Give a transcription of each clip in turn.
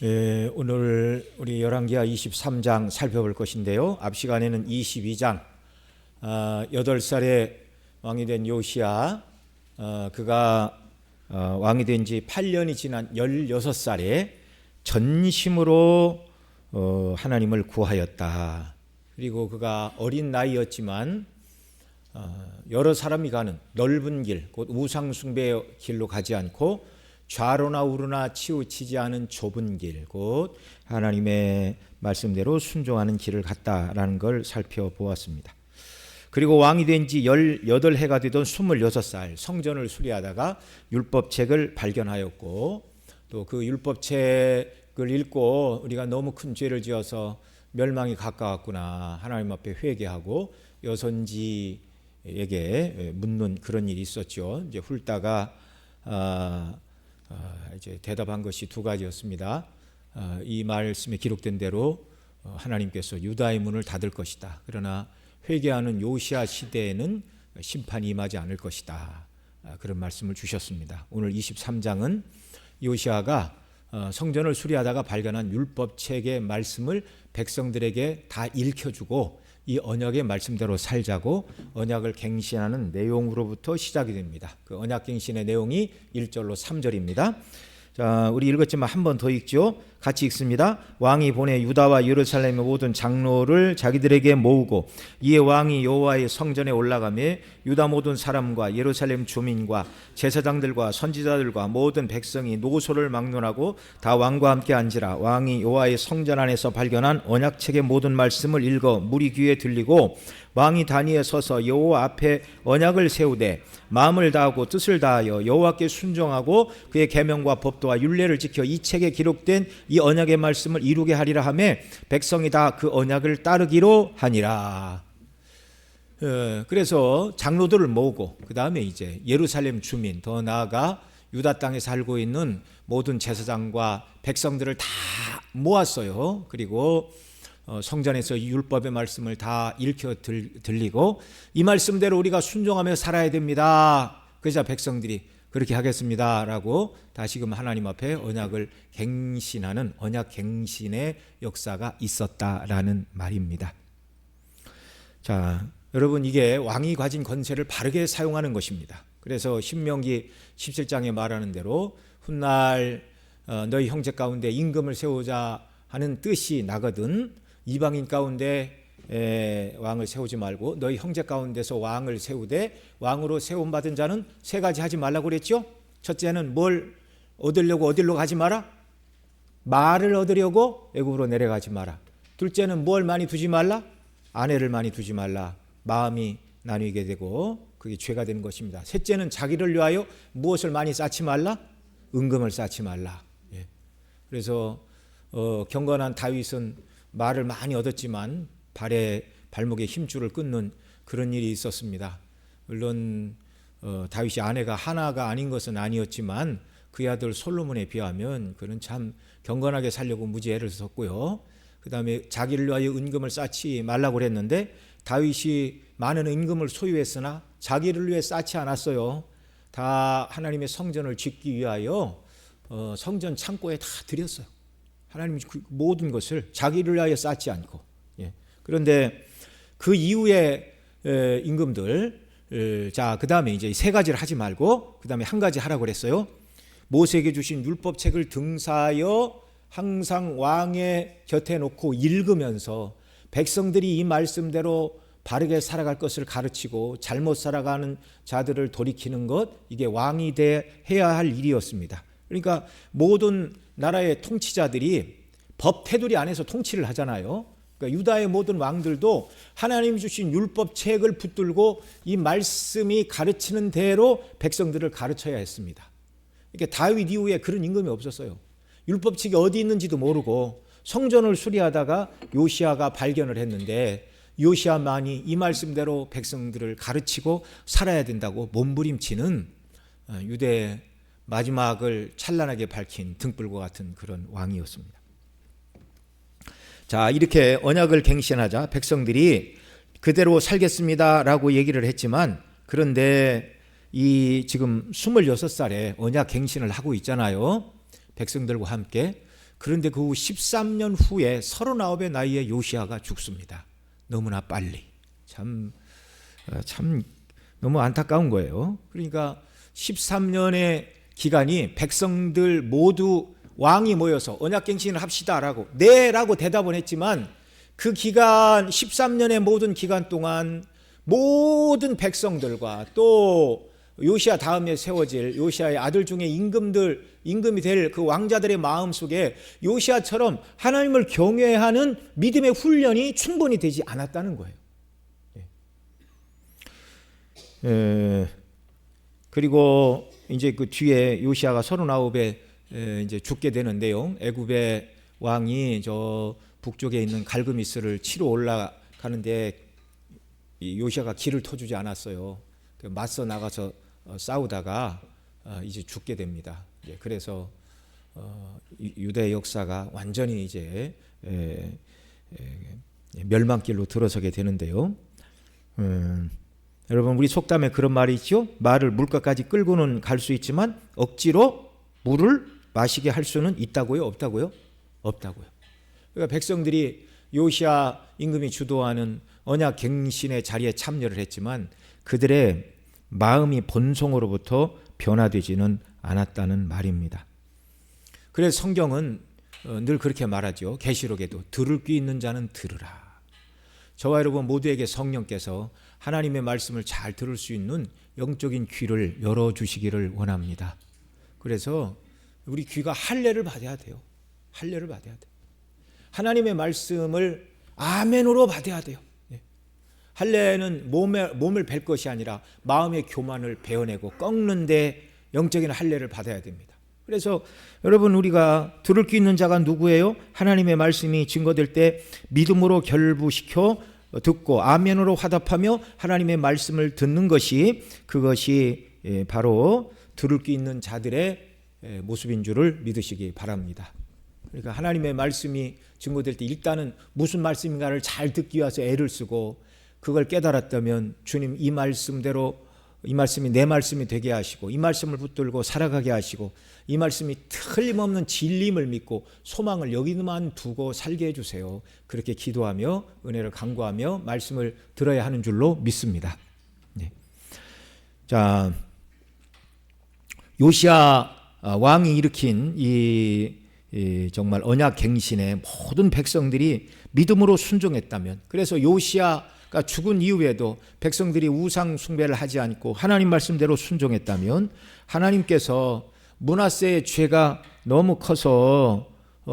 오늘 우리 열왕기하 23장 살펴볼 것인데요. 앞 시간에는 22장 8살에 왕이 된 요시야, 그가 왕이 된 지 8년이 지난 16살에 전심으로 하나님을 구하였다. 그리고 그가 어린 나이였지만 여러 사람이 가는 넓은 길, 곧 우상 숭배의 길로 가지 않고 좌로나 우로나 치우치지 않은 좁은 길, 곧 하나님의 말씀대로 순종하는 길을 갔다라는 걸 살펴보았습니다. 그리고 왕이 된 지 18해가 되던 26살 성전을 수리하다가 율법책을 발견하였고, 또 그 율법책을 읽고 우리가 너무 큰 죄를 지어서 멸망이 가까웠구나, 하나님 앞에 회개하고 여선지에게 묻는 그런 일이 있었죠. 이제 훑다가 이제 대답한 것이 두 가지였습니다. 이 말씀에 기록된 대로 하나님께서 유다의 문을 닫을 것이다. 그러나 회개하는 요시야 시대에는 심판이 임하지 않을 것이다. 그런 말씀을 주셨습니다. 오늘 23장은 요시야가 성전을 수리하다가 발견한 율법책의 말씀을 백성들에게 다 읽혀주고 이 언약의 말씀대로 살자고 언약을 갱신하는 내용으로부터 시작이 됩니다. 그 언약 갱신의 내용이 1절로 3절입니다. 자, 우리 읽었지만 한 번 더 읽죠. 같이 읽습니다. 왕이 보내 유다와 예루살렘의 모든 장로를 자기들에게 모으고, 이에 왕이 여호와의 성전에 올라가며 유다 모든 사람과 예루살렘 주민과 제사장들과 선지자들과 모든 백성이 노소를 막론하고 다 왕과 함께 앉으라. 왕이 여호와의 성전 안에서 발견한 언약책의 모든 말씀을 읽어 무리 귀에 들리고, 왕이 단위에 서서 여호와 앞에 언약을 세우되 마음을 다하고 뜻을 다하여 여호와께 순종하고 그의 계명과 법도와 율례를 지켜 이 책에 기록된 이 언약의 말씀을 이루게 하리라 하며 백성이 다 그 언약을 따르기로 하니라. 그래서 장로들을 모으고, 그 다음에 이제 예루살렘 주민, 더 나아가 유다 땅에 살고 있는 모든 제사장과 백성들을 다 모았어요. 그리고 성전에서 이 율법의 말씀을 다 읽혀 들리고, 이 말씀대로 우리가 순종하며 살아야 됩니다. 그래서 백성들이 그렇게 하겠습니다 라고 다시금 하나님 앞에 언약을 갱신하는 언약 갱신의 역사가 있었다라는 말입니다. 자, 여러분, 이게 왕이 가진 권세를 바르게 사용하는 것입니다. 그래서 신명기 17장에 말하는 대로 훗날 너희 형제 가운데 임금을 세우자 하는 뜻이 나거든 이방인 가운데 왕을 세우지 말고 너희 형제 가운데서 왕을 세우되 왕으로 세움받은 자는 세 가지 하지 말라고 그랬죠. 첫째는 뭘 얻으려고 어디로 가지 마라? 말을 얻으려고 애굽으로 내려가지 마라. 둘째는 뭘 많이 두지 말라? 아내를 많이 두지 말라. 마음이 나뉘게 되고 그게 죄가 되는 것입니다. 셋째는 자기를 위하여 무엇을 많이 쌓지 말라? 은금을 쌓지 말라. 그래서 경건한 다윗은 말을 많이 얻었지만 발목에 힘줄을 끊는 그런 일이 있었습니다. 물론 다윗이 아내가 하나가 아닌 것은 아니었지만 그의 아들 솔로몬에 비하면 그는 참 경건하게 살려고 무지 애를 썼고요. 그 다음에 자기를 위하여 은금을 쌓지 말라고 그랬는데 다윗이 많은 은금을 소유했으나 자기를 위해 쌓지 않았어요. 다 하나님의 성전을 짓기 위하여 성전 창고에 다 드렸어요. 하나님이 모든 것을 자기를 위하여 쌓지 않고. 그런데 그 이후에 임금들, 자, 그 다음에 이제 세 가지를 하지 말고 그 다음에 한 가지 하라고 그랬어요. 모세에게 주신 율법책을 등사하여 항상 왕의 곁에 놓고 읽으면서 백성들이 이 말씀대로 바르게 살아갈 것을 가르치고 잘못 살아가는 자들을 돌이키는 것, 이게 왕이 해야 할 일이었습니다. 그러니까 모든 나라의 통치자들이 법 테두리 안에서 통치를 하잖아요. 그러니까 유다의 모든 왕들도 하나님이 주신 율법책을 붙들고 이 말씀이 가르치는 대로 백성들을 가르쳐야 했습니다. 그러니까 다윗 이후에 그런 임금이 없었어요. 율법책이 어디 있는지도 모르고 성전을 수리하다가 요시야가 발견을 했는데 요시야만이 이 말씀대로 백성들을 가르치고 살아야 된다고 몸부림치는 유대의 마지막을 찬란하게 밝힌 등불과 같은 그런 왕이었습니다. 자, 이렇게 언약을 갱신하자 백성들이 그대로 살겠습니다라고 얘기를 했지만, 그런데 이 지금 26살에 언약 갱신을 하고 있잖아요. 백성들과 함께. 그런데 그 후 13년 후에 39의 나이에 요시야가 죽습니다. 너무나 빨리. 참 너무 안타까운 거예요. 그러니까 13년의 기간이 백성들 모두 왕이 모여서 언약갱신을 합시다라고 네라고 대답은 했지만 그 기간 13년의 모든 기간 동안 모든 백성들과 또 요시야 다음에 세워질 요시야의 아들 중에 임금이 될 그 왕자들의 마음속에 요시야처럼 하나님을 경외하는 믿음의 훈련이 충분히 되지 않았다는 거예요. 그리고 이제 그 뒤에 요시야가 39에 이제 죽게 되는데요. 애굽의 왕이 저 북쪽에 있는 갈그미스를 치러 올라가는데 이 요시야가 길을 터주지 않았어요. 맞서 나가서 싸우다가 이제 죽게 됩니다. 그래서 유대 역사가 완전히 이제 멸망길로 들어서게 되는데요. 여러분, 우리 속담에 그런 말이 있죠. 말을 물가까지 끌고는 갈 수 있지만 억지로 물을 마시게 할 수는 있다고요? 없다고요? 없다고요. 그러니까 백성들이 요시야 임금이 주도하는 언약 갱신의 자리에 참여를 했지만 그들의 마음이 본성으로부터 변화되지는 않았다는 말입니다. 그래서 성경은 늘 그렇게 말하죠. 계시록에도 들을 귀 있는 자는 들으라. 저와 여러분 모두에게 성령께서 하나님의 말씀을 잘 들을 수 있는 영적인 귀를 열어주시기를 원합니다. 그래서 우리 귀가 할례를 받아야 돼요. 할례를 받아야 돼요. 하나님의 말씀을 아멘으로 받아야 돼요. 할례는 몸을 벨 것이 아니라 마음의 교만을 베어내고 꺾는데 영적인 할례를 받아야 됩니다. 그래서 여러분, 우리가 들을 귀 있는 자가 누구예요? 하나님의 말씀이 증거될 때 믿음으로 결부시켜 듣고 아멘으로 화답하며 하나님의 말씀을 듣는 것이 그것이 바로 들을 귀 있는 자들의 모습인 줄을 믿으시기 바랍니다. 그러니까 하나님의 말씀이 증거될 때 일단은 무슨 말씀인가를 잘 듣기 위해서 애를 쓰고 그걸 깨달았다면 주님 이 말씀대로 이 말씀이 내 말씀이 되게 하시고 이 말씀을 붙들고 살아가게 하시고 이 말씀이 틀림없는 진리임을 믿고 소망을 여기만 두고 살게 해주세요. 그렇게 기도하며 은혜를 간구하며 말씀을 들어야 하는 줄로 믿습니다. 자, 요시야 왕이 일으킨 이 정말 언약 갱신에 모든 백성들이 믿음으로 순종했다면, 그래서 요시야가 죽은 이후에도 백성들이 우상 숭배를 하지 않고 하나님 말씀대로 순종했다면 하나님께서 므낫세의 죄가 너무 커서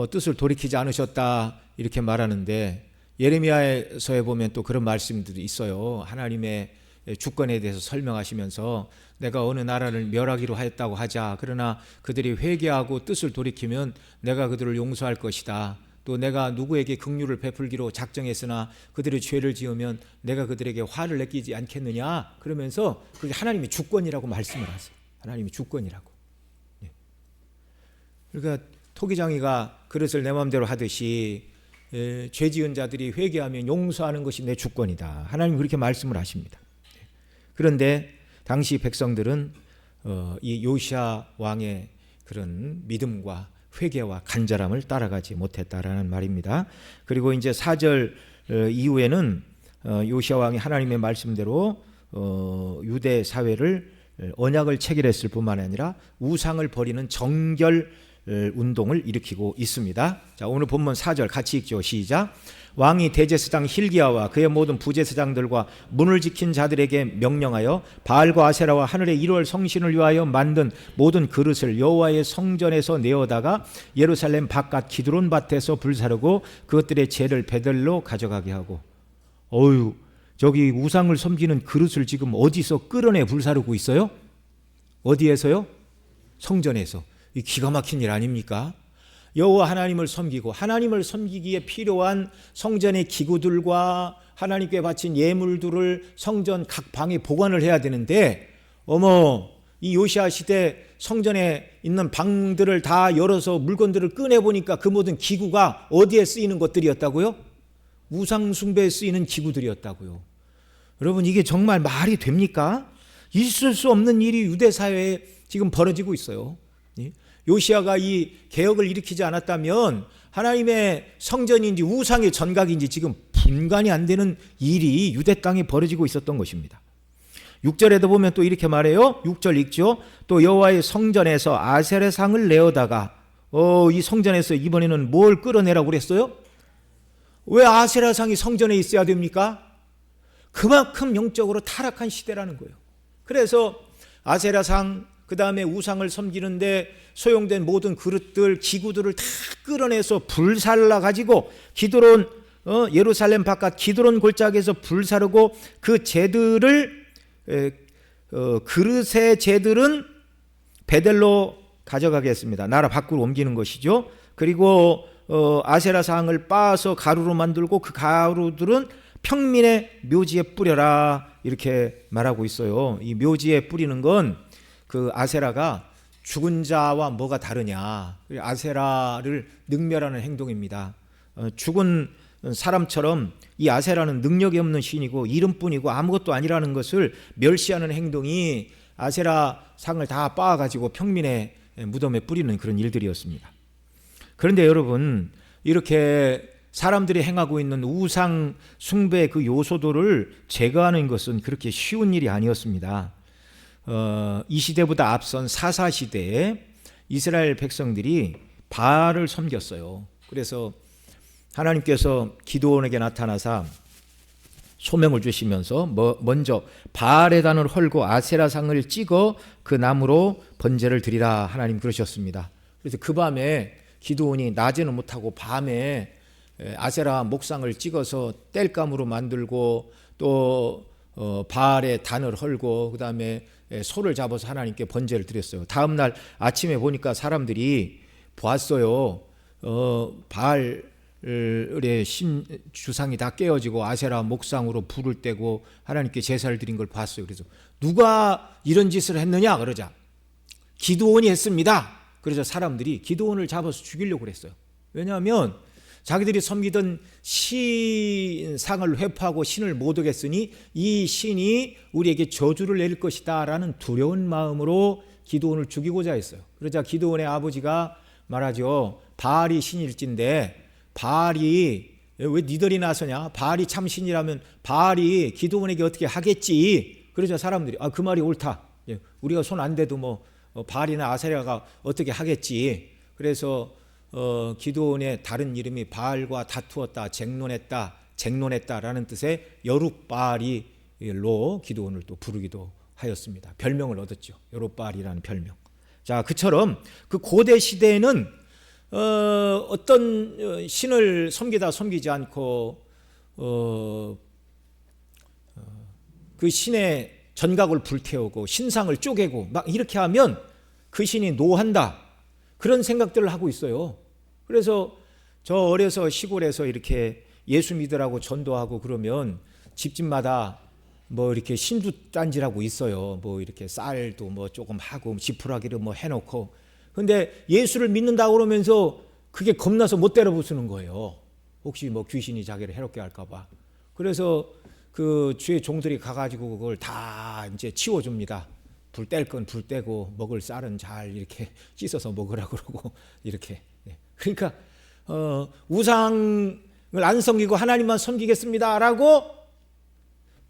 뜻을 돌이키지 않으셨다 이렇게 말하는데, 예레미야서에 보면 또 그런 말씀들이 있어요. 하나님의 주권에 대해서 설명하시면서 내가 어느 나라를 멸하기로 하였다고 하자. 그러나 그들이 회개하고 뜻을 돌이키면 내가 그들을 용서할 것이다. 또 내가 누구에게 긍휼을 베풀기로 작정했으나 그들이 죄를 지으면 내가 그들에게 화를 내끼지 않겠느냐. 그러면서 그게 하나님의 주권이라고 말씀을 하세요. 하나님의 주권이라고. 그러니까 토기장이가 그릇을 내 마음대로 하듯이 죄 지은 자들이 회개하면 용서하는 것이 내 주권이다. 하나님 그렇게 말씀을 하십니다. 그런데 당시 백성들은 이 요시야 왕의 그런 믿음과 회개와 간절함을 따라가지 못했다라는 말입니다. 그리고 이제 4절 이후에는 요시야 왕이 하나님의 말씀대로 유대 사회를 언약을 체결했을 뿐만 아니라 우상을 버리는 정결 운동을 일으키고 있습니다. 자, 오늘 본문 4절 같이 읽죠. 시작. 왕이 대제사장 hil기야와 그의 모든 부제사장들과 문을 지킨 자들에게 명령하여 바알과 아세라와 하늘의 1월 성신을 위하여 만든 모든 그릇을 여호와의 성전에서 내어다가 예루살렘 바깥 기드론 밭에서 불사르고 그것들의 재를 베들로 가져가게 하고. 어휴, 저기 우상을 섬기는 그릇을 지금 어디서 끌어내 불사르고 있어요? 어디에서요? 성전에서. 이 기가 막힌 일 아닙니까? 여호와 하나님을 섬기고 하나님을 섬기기에 필요한 성전의 기구들과 하나님께 바친 예물들을 성전 각 방에 보관을 해야 되는데, 어머, 이 요시야 시대 성전에 있는 방들을 다 열어서 물건들을 꺼내보니까 그 모든 기구가 어디에 쓰이는 것들이었다고요? 우상 숭배에 쓰이는 기구들이었다고요. 여러분, 이게 정말 말이 됩니까? 있을 수 없는 일이 유대 사회에 지금 벌어지고 있어요. 요시야가 이 개혁을 일으키지 않았다면 하나님의 성전인지 우상의 전각인지 지금 분간이 안 되는 일이 유대 땅에 벌어지고 있었던 것입니다. 6절에도 보면 또 이렇게 말해요. 6절 읽죠. 또 여호와의 성전에서 아세라 상을 내어다가 이 성전에서 이번에는 뭘 끌어내라고 그랬어요? 왜 아세라 상이 성전에 있어야 됩니까? 그만큼 영적으로 타락한 시대라는 거예요. 그래서 아세라 상, 그 다음에 우상을 섬기는데 소용된 모든 그릇들, 기구들을 다 끌어내서 불살라 가지고 기드론, 예루살렘 바깥 기드론 골짜기에서 불사르고 그 재들을 그릇의 재들은 베델로 가져가겠습니다. 나라 밖으로 옮기는 것이죠. 그리고 아세라 상을 빻아서 가루로 만들고 그 가루들은 평민의 묘지에 뿌려라 이렇게 말하고 있어요. 이 묘지에 뿌리는 건 그 아세라가 죽은 자와 뭐가 다르냐. 아세라를 능멸하는 행동입니다. 죽은 사람처럼 이 아세라는 능력이 없는 신이고 이름뿐이고 아무것도 아니라는 것을 멸시하는 행동이 아세라 상을 다 빻아가지고 평민의 무덤에 뿌리는 그런 일들이었습니다. 그런데 여러분, 이렇게 사람들이 행하고 있는 우상 숭배의 그 요소들을 제거하는 것은 그렇게 쉬운 일이 아니었습니다. 이 시대보다 앞선 사사 시대에 이스라엘 백성들이 바알을 섬겼어요. 그래서 하나님께서 기드온에게 나타나사 소명을 주시면서 먼저 바알의 단을 헐고 아세라상을 찍어 그 나무로 번제를 드리라 하나님 그러셨습니다. 그래서 그 밤에 기드온이 낮에는 못하고 밤에 아세라 목상을 찍어서 땔감으로 만들고 또 바알의 단을 헐고 그 다음에 소를 잡아서 하나님께 번제를 드렸어요. 다음날 아침에 보니까 사람들이 보았어요. 바알의 주상이 다 깨어지고 아세라 목상으로 불을 떼고 하나님께 제사를 드린 걸 봤어요. 그래서 누가 이런 짓을 했느냐 그러자 기드온이 했습니다. 그래서 사람들이 기드온을 잡아서 죽이려고 그랬어요. 왜냐하면 자기들이 섬기던 신상을 회포하고 신을 못 오겠으니 이 신이 우리에게 저주를 내릴 것이다 라는 두려운 마음으로 기드온을 죽이고자 했어요. 그러자 기드온의 아버지가 말하죠. 바알이 신일진데 바알이 왜 니들이 나서냐? 바알이 참 신이라면 바알이 기드온에게 어떻게 하겠지. 그러자 사람들이 그 말이 옳다. 우리가 손 안 대도 뭐 바알이나 아세라가 어떻게 하겠지. 그래서 기드온의 다른 이름이 바알과 다투었다, 쟁론했다라는 뜻의 여룻바알이로 기드온을 또 부르기도 하였습니다. 별명을 얻었죠. 여룻바알이라는 별명. 자, 그처럼 그 고대 시대에는 어떤 신을 섬기다 섬기지 않고 그 신의 전각을 불태우고 신상을 쪼개고 막 이렇게 하면 그 신이 노한다. 그런 생각들을 하고 있어요. 그래서 저 어려서 시골에서 이렇게 예수 믿으라고 전도하고 그러면 집집마다 뭐 이렇게 신주단지라고 있어요. 뭐 이렇게 쌀도 뭐 조금 하고 지푸라기를 뭐 해놓고. 근데 예수를 믿는다고 그러면서 그게 겁나서 못 때려 부수는 거예요. 혹시 뭐 귀신이 자기를 해롭게 할까봐. 그래서 그 주의 종들이 가가지고 그걸 다 이제 치워줍니다. 불 뗄 건 불 떼고 먹을 쌀은 잘 이렇게 씻어서 먹으라 그러고 이렇게. 그러니까 우상을 안 섬기고 하나님만 섬기겠습니다라고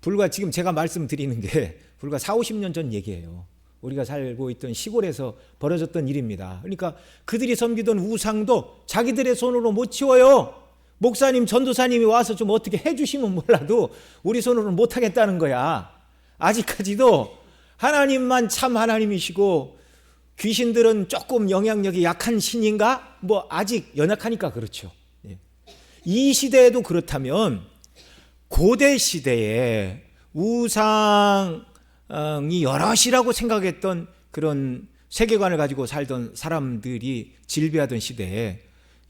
불과 지금 제가 말씀드리는 게 불과 40-50년 전 얘기예요. 우리가 살고 있던 시골에서 벌어졌던 일입니다. 그러니까 그들이 섬기던 우상도 자기들의 손으로 못 치워요. 목사님, 전도사님이 와서 좀 어떻게 해주시면 몰라도 우리 손으로는 못하겠다는 거야. 아직까지도 하나님만 참 하나님이시고 귀신들은 조금 영향력이 약한 신인가? 뭐 아직 연약하니까 그렇죠. 이 시대에도 그렇다면 고대 시대에 우상이 여럿이라고 생각했던 그런 세계관을 가지고 살던 사람들이 질비하던 시대에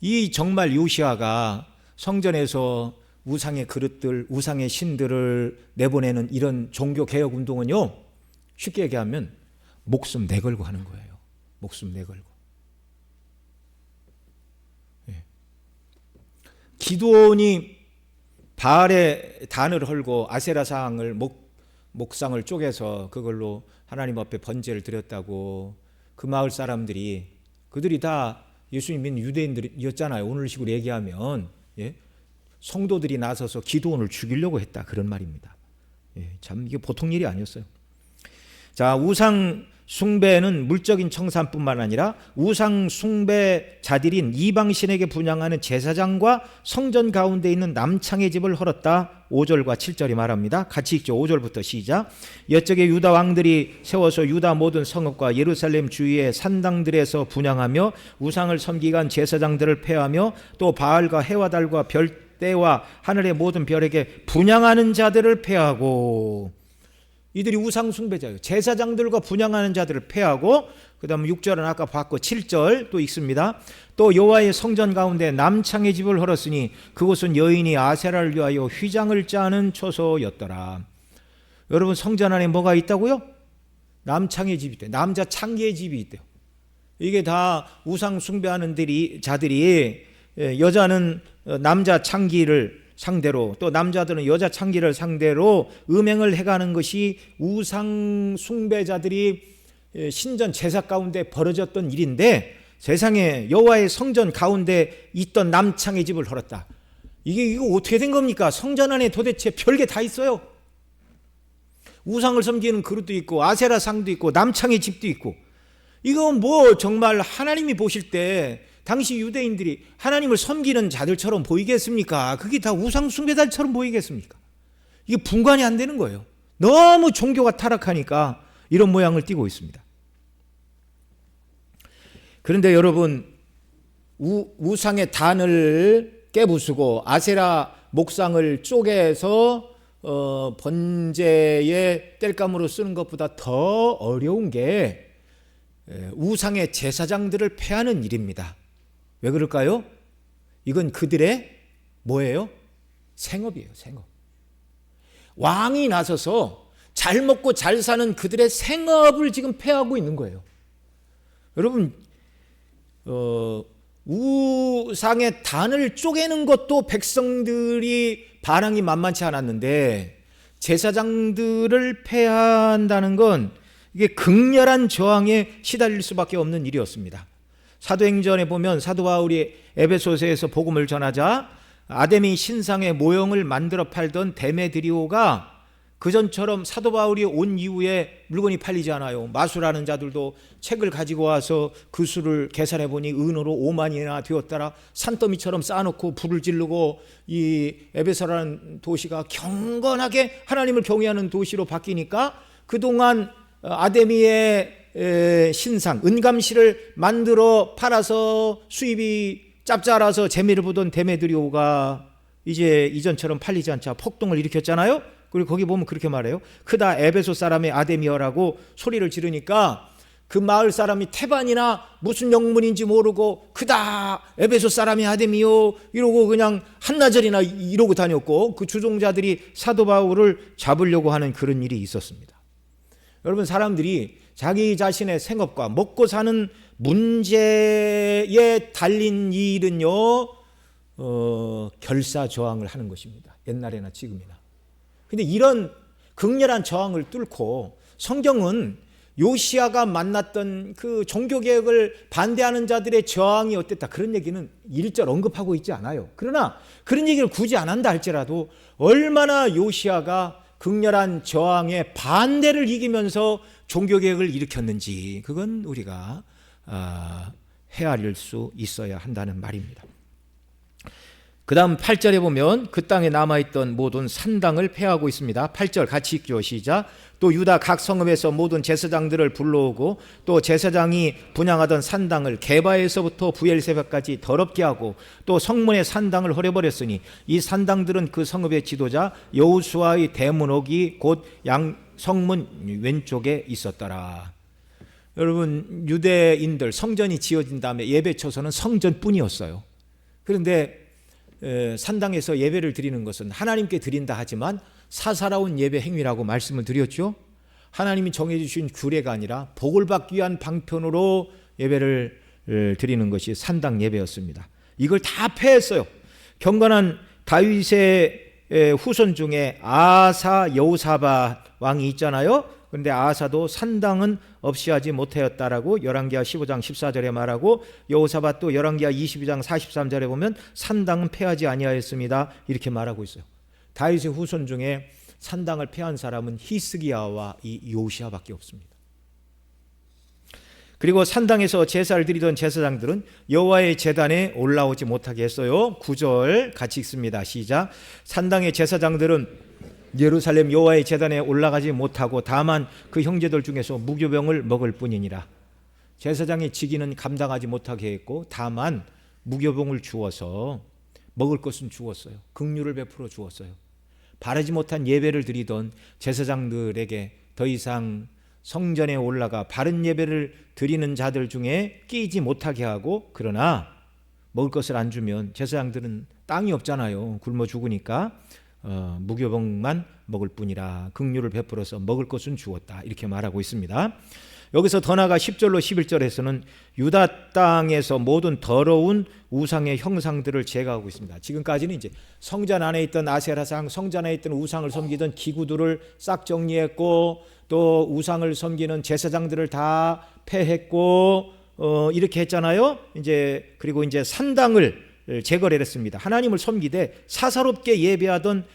이 정말 요시야가 성전에서 우상의 그릇들, 우상의 신들을 내보내는 이런 종교개혁 운동은요, 쉽게 얘기하면 목숨 내걸고 하는 거예요. 목숨 내걸고. 기드온이 바알의 단을 헐고 아세라상을 목상을 쪼개서 그걸로 하나님 앞에 번제를 드렸다고 그 마을 사람들이 그들이 다 예수님 믿는 유대인들이었잖아요. 오늘식으로 얘기하면 성도들이 나서서 기드온을 죽이려고 했다 그런 말입니다. 참 이게 보통 일이 아니었어요. 자, 우상 숭배는 물적인 청산뿐만 아니라 우상 숭배자들인 이방신에게 분향하는 제사장과 성전 가운데 있는 남창의 집을 헐었다. 5절과 7절이 말합니다. 같이 읽죠. 5절부터 시작. 옛적에 유다 왕들이 세워서 유다 모든 성읍과 예루살렘 주위의 산당들에서 분향하며 우상을 섬기간 제사장들을 폐하며 또 바알과 해와 달과 별대와 하늘의 모든 별에게 분향하는 자들을 폐하고, 이들이 우상 숭배자예요. 제사장들과 분향하는 자들을 폐하고, 그 다음 6절은 아까 봤고 7절 또 읽습니다. 또 여호와의 성전 가운데 남창의 집을 헐었으니 그곳은 여인이 아세라를 위하여 휘장을 짜는 초소였더라. 여러분, 성전 안에 뭐가 있다고요? 남창의 집이 있대요. 남자 창기의 집이 있대요. 이게 다 우상 숭배하는 자들이 여자는 남자 창기를 상대로, 또 남자들은 여자 창기를 상대로 음행을 해가는 것이 우상 숭배자들이 신전 제사 가운데 벌어졌던 일인데, 세상에 여호와의 성전 가운데 있던 남창의 집을 헐었다. 이거 어떻게 된 겁니까? 성전 안에 도대체 별게 다 있어요. 우상을 섬기는 그릇도 있고 아세라 상도 있고 남창의 집도 있고, 이거 뭐 정말 하나님이 보실 때 당시 유대인들이 하나님을 섬기는 자들처럼 보이겠습니까? 그게 다 우상 숭배자들처럼 보이겠습니까? 이게 분간이 안 되는 거예요. 너무 종교가 타락하니까 이런 모양을 띠고 있습니다. 그런데 여러분, 우상의 단을 깨부수고 아세라 목상을 쪼개서 번제의 땔감으로 쓰는 것보다 더 어려운 게 우상의 제사장들을 폐하는 일입니다. 왜 그럴까요? 이건 그들의 뭐예요? 생업이에요. 생업. 왕이 나서서 잘 먹고 잘 사는 그들의 생업을 지금 폐하고 있는 거예요. 여러분, 우상의 단을 쪼개는 것도 백성들이 반항이 만만치 않았는데, 제사장들을 폐한다는 건 이게 극렬한 저항에 시달릴 수밖에 없는 일이었습니다. 사도행전에 보면 사도 바울이 에베소서에서 복음을 전하자 아데미 신상의 모형을 만들어 팔던 데메드리오가 그전처럼 사도 바울이 온 이후에 물건이 팔리지 않아요. 마술하는 자들도 책을 가지고 와서 그 수를 계산해 보니 은으로 5만이나 되었더라. 산더미처럼 쌓아놓고 불을 지르고, 이 에베소라는 도시가 경건하게 하나님을 경외하는 도시로 바뀌니까 그동안 아데미의 신상, 은감실을 만들어 팔아서 수입이 짭짤해서 재미를 보던 데메드리오가 이제 이전처럼 팔리지 않자 폭동을 일으켰잖아요. 그리고 거기 보면 그렇게 말해요. 크다 에베소 사람의 아데미어라고 소리를 지르니까 그 마을 사람이 태반이나 무슨 영문인지 모르고 크다 에베소 사람의 아데미어 이러고 그냥 한나절이나 이러고 다녔고, 그 주종자들이 사도 바울을 잡으려고 하는 그런 일이 있었습니다. 여러분, 사람들이 자기 자신의 생업과 먹고 사는 문제에 달린 일은요, 결사 저항을 하는 것입니다. 옛날에나 지금이나. 근데 이런 극렬한 저항을 뚫고 성경은 요시야가 만났던 그 종교개혁을 반대하는 자들의 저항이 어땠다, 그런 얘기는 1절 언급하고 있지 않아요. 그러나 그런 얘기를 굳이 안 한다 할지라도 얼마나 요시야가 극렬한 저항의 반대를 이기면서 종교개혁을 일으켰는지, 그건 우리가 헤아릴 수 있어야 한다는 말입니다. 그 다음 8절에 보면 그 땅에 남아있던 모든 산당을 폐하고 있습니다. 8절 같이 읽죠. 시작. 또 유다 각 성읍에서 모든 제사장들을 불러오고 또 제사장이 분향하던 산당을 게바에서부터 부엘세바까지 더럽게 하고 또 성문의 산당을 헐어버렸으니 이 산당들은 그 성읍의 지도자 여호수아의 대문옥이 곧 성문 왼쪽에 있었더라. 여러분, 유대인들 성전이 지어진 다음에 예배처소는 성전뿐이었어요. 그런데 산당에서 예배를 드리는 것은 하나님께 드린다 하지만 사사로운 예배 행위라고 말씀을 드렸죠. 하나님이 정해주신 규례가 아니라 복을 받기 위한 방편으로 예배를 드리는 것이 산당 예배였습니다. 이걸 다 폐했어요. 경건한 다윗의 후손 중에 아사 여호사밧 왕이 있잖아요. 그런데 아사도 산당은 없이 하지 못하였다라고 열왕기하 15장 14절에 말하고, 여호사밧도 열왕기하 22장 43절에 보면 산당은 폐하지 아니하였습니다 이렇게 말하고 있어요. 다윗의 후손 중에 산당을 폐한 사람은 히스기야와 이 요시야밖에 없습니다. 그리고 산당에서 제사를 드리던 제사장들은 여호와의 제단에 올라오지 못하게 했어요. 9절 같이 읽습니다. 시작. 산당의 제사장들은 예루살렘 여호와의 제단에 올라가지 못하고 다만 그 형제들 중에서 무교병을 먹을 뿐이니라. 제사장의 직위는 감당하지 못하게 했고 다만 무교병을 주어서 먹을 것은 주었어요. 긍휼을 베풀어 주었어요. 바르지 못한 예배를 드리던 제사장들에게 더 이상 성전에 올라가 바른 예배를 드리는 자들 중에 끼지 못하게 하고, 그러나 먹을 것을 안 주면 제사장들은 땅이 없잖아요. 굶어 죽으니까 무교병만 먹을 뿐이라 긍휼을 베풀어서 먹을 것은 주었다 이렇게 말하고 있습니다. 여기서 더 나아가 10절로 11절에서는 유다 땅에서 모든 더러운 우상의 형상들을 제거하고 있습니다. 지금까지는 이제 성전 안에 있던 아세라상, 성전 안에 있던 우상을 섬기던 기구들을 싹 정리했고, 또 우상을 섬기는 제사장들을 다 폐했고, 이렇게 했잖아요. 이제 그리고 이제 산당을 제거를 했습니다. 하나님을 섬기되 사사롭게 예배하던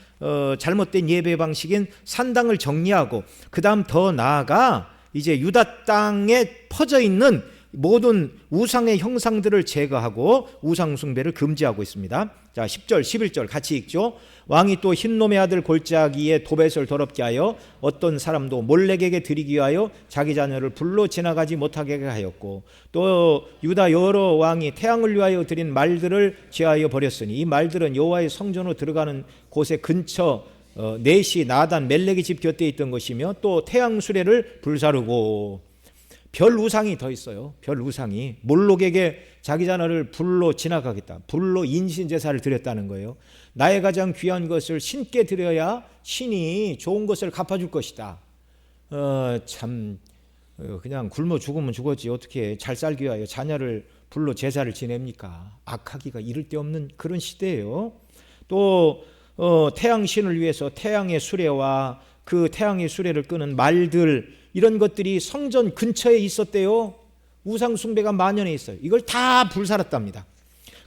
잘못된 예배 방식인 산당을 정리하고, 그 다음 더 나아가 이제 유다 땅에 퍼져 있는 모든 우상의 형상들을 제거하고 우상 숭배를 금지하고 있습니다. 자, 10절 11절 같이 읽죠. 왕이 또 흰놈의 아들 골짜기에 도벳을 더럽게 하여 어떤 사람도 몰렉에게 드리기 위하여 자기 자녀를 불로 지나가지 못하게 하였고, 또 유다 여러 왕이 태양을 위하여 드린 말들을 제하여 버렸으니 이 말들은 여호와의 성전으로 들어가는 곳의 근처 넷이 나단 멜렉의 집 곁에 있던 것이며, 또 태양 수레를 불사르고, 별 우상이 더 있어요. 별 우상이 몰록에게 자기 자녀를 불로 지나가겠다, 불로 인신 제사를 드렸다는 거예요. 나의 가장 귀한 것을 신께 드려야 신이 좋은 것을 갚아줄 것이다. 그냥 굶어 죽으면 죽었지 어떻게 잘 살기 위하여 자녀를 불로 제사를 지냅니까? 악하기가 이를 데 없는 그런 시대예요. 또 태양 신을 위해서 태양의 수레와 그 태양의 수레를 끄는 말들, 이런 것들이 성전 근처에 있었대요. 우상 숭배가 만연해 있어요. 이걸 다 불살았답니다.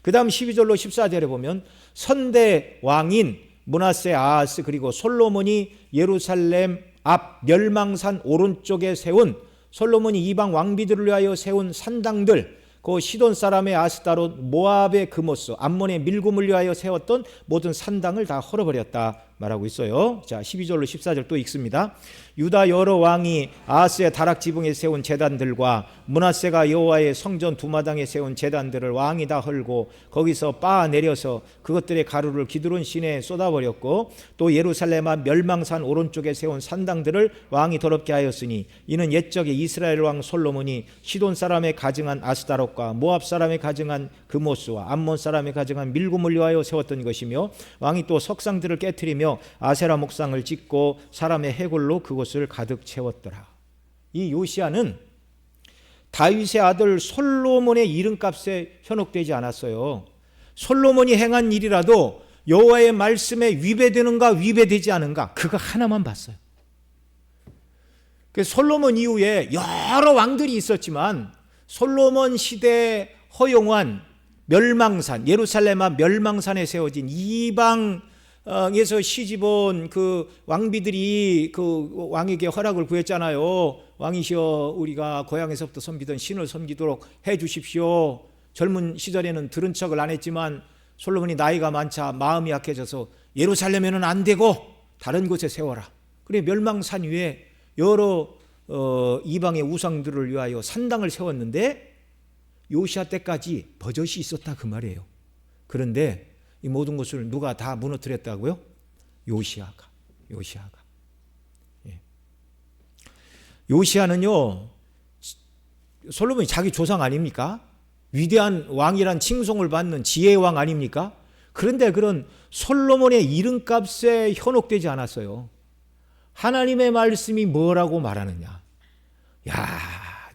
그 다음 12절로 14절에 보면 선대 왕인 므낫세, 아하스 그리고 솔로몬이 예루살렘 앞 멸망산 오른쪽에 세운, 솔로몬이 이방 왕비들을 위하여 세운 산당들, 그 시돈 사람의 아스타롯, 모압의 그모스, 암몬의 밀곰을 위하여 세웠던 모든 산당을 다 헐어버렸다 말하고 있어요. 자, 12절로 14절 또 읽습니다. 유다 여러 왕이 아하스의 다락 지붕에 세운 제단들과 므낫세가 여호와의 성전 두마당에 세운 제단들을 왕이 다 헐고 거기서 빻아 내려서 그것들의 가루를 기드론 시내에 쏟아버렸고, 또 예루살렘 앞 멸망산 오른쪽에 세운 산당들을 왕이 더럽게 하였으니 이는 옛적에 이스라엘 왕 솔로몬이 시돈 사람의 가증한 아스타롯과 모압 사람의 가증한 그모스와 암몬 사람의 가증한 밀곰을 위하여 세웠던 것이며, 왕이 또 석상들을 깨트리며 아세라 목상을 짓고 사람의 해골로 그곳을 가득 채웠더라. 이 요시야는 다윗의 아들 솔로몬의 이름값에 현혹되지 않았어요. 솔로몬이 행한 일이라도 여호와의 말씀에 위배되는가 위배되지 않은가, 그거 하나만 봤어요. 솔로몬 이후에 여러 왕들이 있었지만 솔로몬 시대에 허용한 멸망산, 예루살렘 앞 멸망산에 세워진 이방에서 시집온 그 왕비들이 그 왕에게 허락을 구했잖아요. 왕이시여, 우리가 고향에서부터 섬기던 신을 섬기도록 해 주십시오. 젊은 시절에는 들은 척을 안 했지만 솔로몬이 나이가 많자 마음이 약해져서 예루살렘에는 안 되고 다른 곳에 세워라. 그래 멸망산 위에 여러 이방의 우상들을 위하여 산당을 세웠는데 요시야 때까지 버젓이 있었다 그 말이에요. 그런데 이 모든 것을 누가 다 무너뜨렸다고요? 요시야가. 예. 요시야는요, 솔로몬이 자기 조상 아닙니까? 위대한 왕이란 칭송을 받는 지혜의 왕 아닙니까? 그런데 그런 솔로몬의 이름값에 현혹되지 않았어요. 하나님의 말씀이 뭐라고 말하느냐. 야,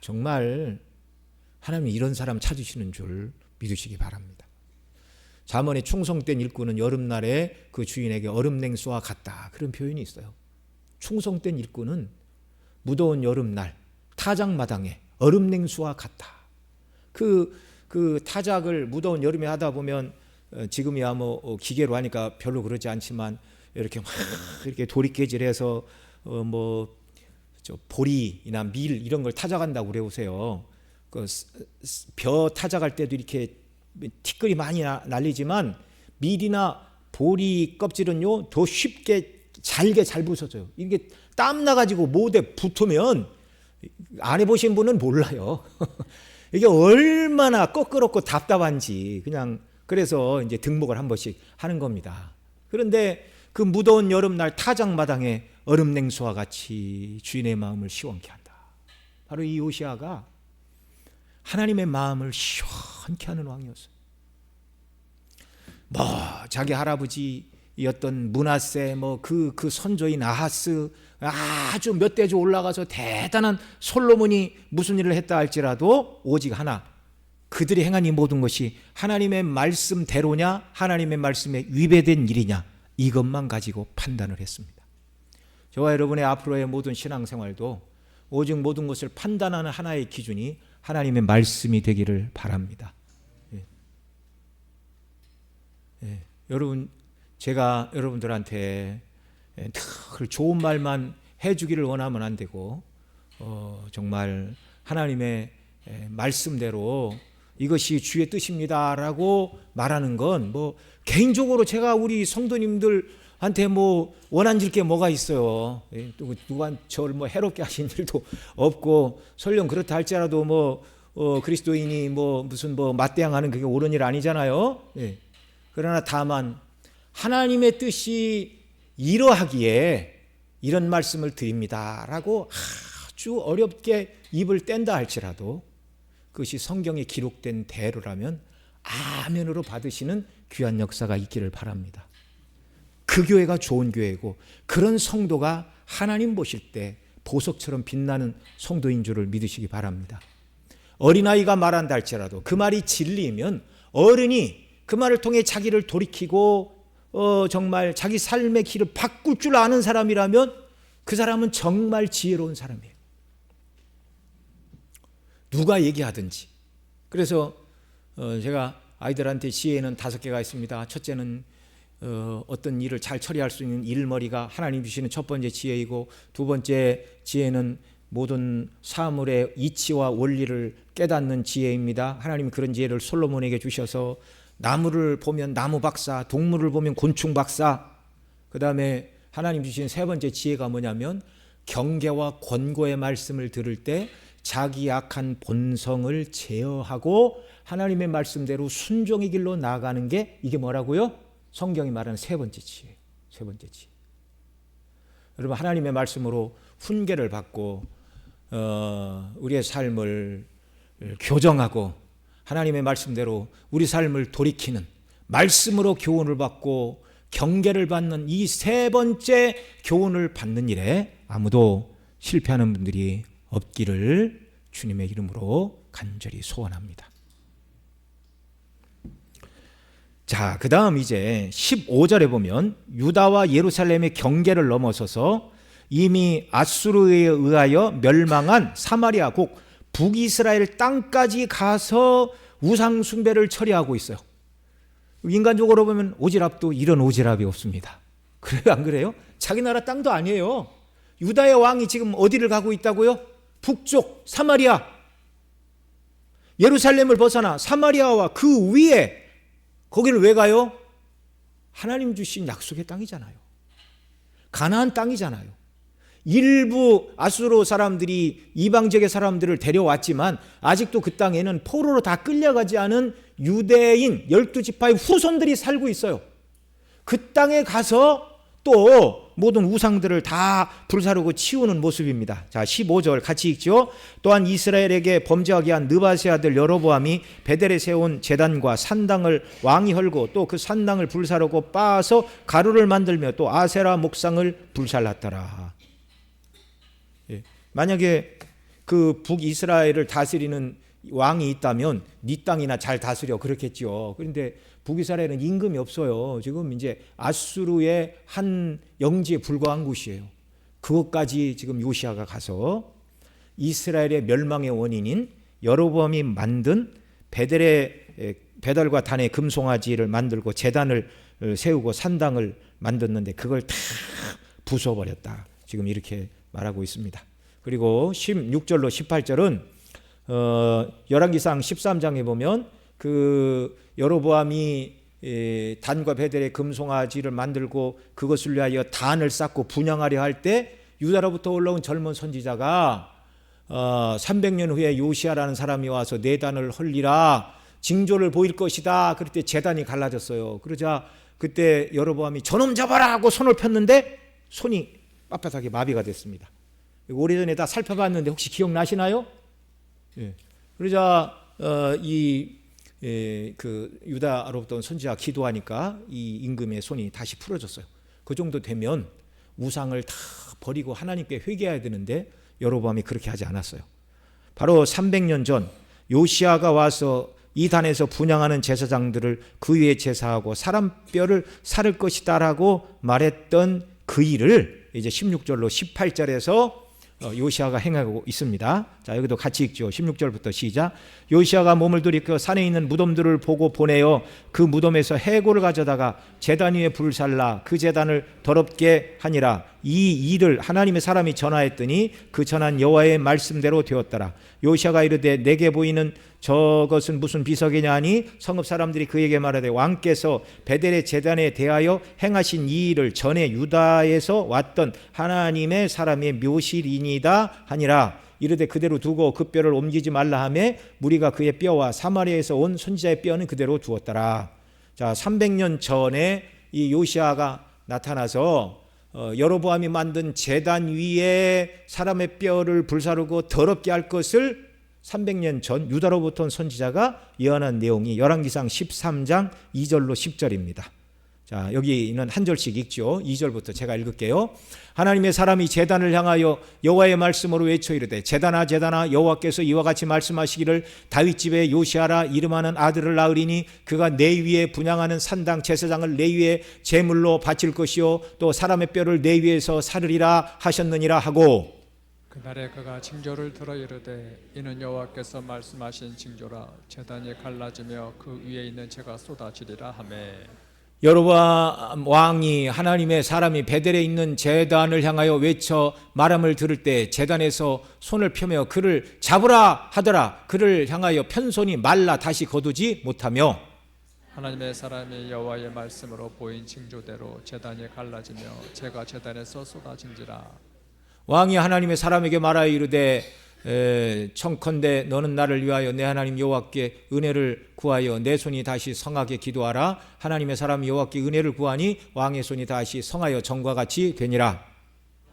정말 하나님이 이런 사람 찾으시는 줄 믿으시기 바랍니다. 잠언에 충성된 일꾼은 여름날에 그 주인에게 얼음 냉수와 같다, 그런 표현이 있어요. 충성된 일꾼은 무더운 여름날 타작마당에 얼음냉수와 같다. 그 타작을 무더운 여름에 하다 보면 지금이야 뭐 기계로 하니까 별로 그러지 않지만 이렇게 막 이렇게 도리깨질해서 뭐 저 보리나 밀 이런 걸 타작한다고 그래보세요. 그 벼 타작할 때도 이렇게 티끌이 많이 날리지만 밀이나 보리 껍질은요 더 쉽게 잘게 잘 부서져요. 이게 땀 나가지고 못에 붙으면 안 해보신 분은 몰라요. 이게 얼마나 꺼끄럽고 답답한지 그냥 그래서 이제 등목을 한 번씩 하는 겁니다. 그런데 그 무더운 여름날 타작마당에 얼음냉수와 같이 주인의 마음을 시원케 한다. 바로 이 요시야가 하나님의 마음을 시원케 하는 왕이었어요. 뭐 자기 할아버지였던 므낫세 그 선조인 아하스 아주 몇 대조 올라가서 대단한 솔로몬이 무슨 일을 했다 할지라도 오직 하나, 그들이 행한 이 모든 것이 하나님의 말씀대로냐 하나님의 말씀에 위배된 일이냐 이것만 가지고 판단을 했습니다. 저와 여러분의 앞으로의 모든 신앙생활도 오직 모든 것을 판단하는 하나의 기준이 하나님의 말씀이 되기를 바랍니다. 여러분, 제가 여러분들한테 늘 좋은 말만 해주기를 원하면 안 되고 정말 하나님의 말씀대로 이것이 주의 뜻입니다라고 말하는 건 뭐 개인적으로 제가 우리 성도님들한테 뭐 원한질 게 뭐가 있어요. 누가 저를 뭐 해롭게 하신 일도 없고 설령 그렇다 할지라도 뭐 그리스도인이 뭐 무슨 뭐 맞대항하는 그게 옳은 일 아니잖아요. 그러나 다만 하나님의 뜻이 이러하기에 이런 말씀을 드립니다라고 아주 어렵게 입을 뗀다 할지라도 그것이 성경에 기록된 대로라면 아멘으로 받으시는 귀한 역사가 있기를 바랍니다. 그 교회가 좋은 교회고 그런 성도가 하나님 보실 때 보석처럼 빛나는 성도인 줄을 믿으시기 바랍니다. 어린아이가 말한다 할지라도 그 말이 진리이면 어른이 그 말을 통해 자기를 돌이키고 정말 자기 삶의 길을 바꿀 줄 아는 사람이라면 그 사람은 정말 지혜로운 사람이에요. 누가 얘기하든지. 그래서 제가 아이들한테 지혜는 5개가 있습니다. 첫째는 어떤 일을 잘 처리할 수 있는 일머리가 하나님 주시는 첫 번째 지혜이고, 두 번째 지혜는 모든 사물의 이치와 원리를 깨닫는 지혜입니다. 하나님이 그런 지혜를 솔로몬에게 주셔서 나무를 보면 나무 박사, 동물을 보면 곤충 박사, 그 다음에 하나님 주신 세 번째 지혜가 뭐냐면 경계와 권고의 말씀을 들을 때 자기 약한 본성을 제어하고 하나님의 말씀대로 순종의 길로 나아가는 게 이게 뭐라고요? 성경이 말하는 세 번째 지혜. 세 번째 지혜. 여러분, 하나님의 말씀으로 훈계를 받고 우리의 삶을 교정하고 하나님의 말씀대로 우리 삶을 돌이키는, 말씀으로 교훈을 받고 경계를 받는 이 세 번째 교훈을 받는 일에 아무도 실패하는 분들이 없기를 주님의 이름으로 간절히 소원합니다. 자, 그 다음 이제 15절에 보면 유다와 예루살렘의 경계를 넘어서서 이미 아수르에 의하여 멸망한 사마리아 곧 북이스라엘 땅까지 가서 우상 숭배를 처리하고 있어요. 인간적으로 보면 오지랖도 이런 오지랖이 없습니다. 그래요, 안 그래요? 자기 나라 땅도 아니에요. 유다의 왕이 지금 어디를 가고 있다고요? 북쪽 사마리아, 예루살렘을 벗어나 사마리아와 그 위에, 거기를 왜 가요? 하나님 주신 약속의 땅이잖아요. 가나안 땅이잖아요. 일부 아수르 사람들이 이방적의 사람들을 데려왔지만 아직도 그 땅에는 포로로 다 끌려가지 않은 유대인 12지파의 후손들이 살고 있어요. 그 땅에 가서 또 모든 우상들을 다 불사르고 치우는 모습입니다. 자, 15절 같이 읽죠. 또한 이스라엘에게 범죄하게 한 느바세 아들 여로보암이 베델에 세운 제단과 산당을 왕이 헐고 또 그 산당을 불사르고 빻아서 가루를 만들며 또 아세라 목상을 불살랐더라. 만약에 그 북이스라엘을 다스리는 왕이 있다면 네 땅이나 잘 다스려 그렇겠죠. 그런데 북이스라엘은 임금이 없어요. 지금 이제 아수르의 한 영지에 불과한 곳이에요. 그것까지 지금 요시아가 가서 이스라엘의 멸망의 원인인 여로보암이 만든 베델과 단의 금송아지를 만들고 제단을 세우고 산당을 만들었는데 그걸 다 부숴버렸다. 지금 이렇게 말하고 있습니다. 그리고 16절로 18절은 열왕기상 13장에 보면 그 여로보암이 단과 베델의 금송아지를 만들고 그것을 위하여 단을 쌓고 분향하려 할 때 유다로부터 올라온 젊은 선지자가 300년 후에 요시아라는 사람이 와서 네 단을 헐리라 징조를 보일 것이다. 그럴 때 제단이 갈라졌어요. 그러자 그때 여로보암이 저놈 잡아라 하고 손을 폈는데 손이 빳빳하게 마비가 됐습니다. 오래전에 다 살펴봤는데 혹시 기억나시나요? 예. 그러자 그 유다로부터 온 선지자가 기도하니까 이 임금의 손이 다시 풀어졌어요. 그 정도 되면 우상을 다 버리고 하나님께 회개해야 되는데 여로보암이 그렇게 하지 않았어요. 바로 300년 전 요시아가 와서 이 단에서 분향하는 제사장들을 그 위에 제사하고 사람 뼈를 사를 것이다 라고 말했던 그 일을 이제 16절로 18절에서 요시아가 행하고 있습니다. 자, 여기도 같이 읽죠. 16절부터 시작. 요시아가 몸을 들이켜 산에 있는 무덤들을 보고 보내어 그 무덤에서 해골을 가져다가 제단 위에 불 살라 그 제단을 더럽게 하니라. 이 일을 하나님의 사람이 전하였더니 그 전한 여호와의 말씀대로 되었더라. 요시아가 이르되 내게 보이는 저것은 무슨 비석이냐 하니 성읍 사람들이 그에게 말하되 왕께서 베델의 제단에 대하여 행하신 이 일을 전에 유다에서 왔던 하나님의 사람의 묘실이니다 하니라. 이르되 그대로 두고 그 뼈를 옮기지 말라 하매 무리가 그의 뼈와 사마리아에서 온 선지자의 뼈는 그대로 두었더라. 자, 300년 전에 이 요시아가 나타나서 여로보암이 만든 제단 위에 사람의 뼈를 불사르고 더럽게 할 것을 300년 전 유다로부터 온 선지자가 예언한 내용이 열왕기상 13장 2절로 10절입니다. 자, 여기는 한 절씩 읽죠. 2절부터 제가 읽을게요. 하나님의 사람이 제단을 향하여 여호와의 말씀으로 외쳐 이르되 제단아 제단아 여호와께서 이와 같이 말씀하시기를 다윗 집에 요시아라 이름하는 아들을 낳으리니 그가 내 위에 분향하는 산당 제사장을 내 위에 제물로 바칠 것이요 또 사람의 뼈를 내 위에서 사르리라 하셨느니라 하고 그날에 그가 징조를 들어 이르되 이는 여호와께서 말씀하신 징조라 제단이 갈라지며 그 위에 있는 재가 쏟아지리라 하매 여로보암 왕이 하나님의 사람이 베델에 있는 제단을 향하여 외쳐 말함을 들을 때 제단에서 손을 펴며 그를 잡으라 하더라. 그를 향하여 편손이 말라 다시 거두지 못하며 하나님의 사람이 여호와의 말씀으로 보인 징조대로 제단이 갈라지며 재가 제단에서 쏟아진지라. 왕이 하나님의 사람에게 말하여 이르되 청컨대 너는 나를 위하여 내 하나님 여호와께 은혜를 구하여 내 손이 다시 성하게 기도하라. 하나님의 사람 여호와께 은혜를 구하니 왕의 손이 다시 성하여 전과 같이 되니라.